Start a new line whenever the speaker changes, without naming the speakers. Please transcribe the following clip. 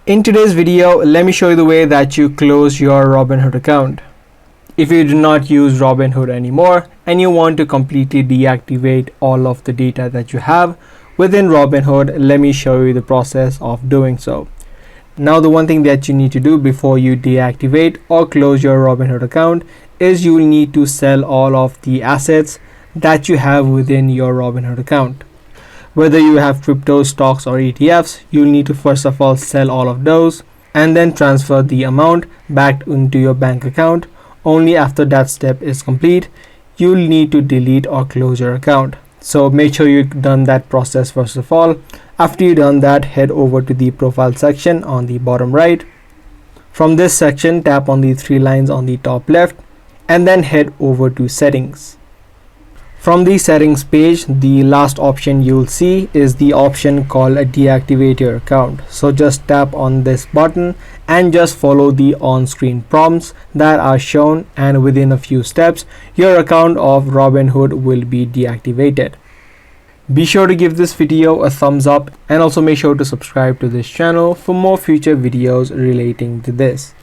In today's video, let me show you the way that you close your Robinhood account. If you do not use Robinhood anymore and you want to completely deactivate all of the data that you have within Robinhood, let me show you the process of doing so. Now, the one thing that you need to do before you deactivate or close your Robinhood account is you will need to sell all of the assets that you have within your Robinhood account. Whether you have crypto, stocks or ETFs, you'll need to first of all sell all of those and then transfer the amount back into your bank account. Only after that step is complete, you'll need to delete or close your account. So make sure you've done that process first of all. After you've done that, head over to the profile section on the bottom right. From this section, tap on the three lines on the top left and then head over to settings. From the settings page, the last option you'll see is the option called Deactivate Your Account. So just tap on this button and just follow the on-screen prompts that are shown, and within a few steps, your account of Robinhood will be deactivated. Be sure to give this video a thumbs up and also make sure to subscribe to this channel for more future videos relating to this.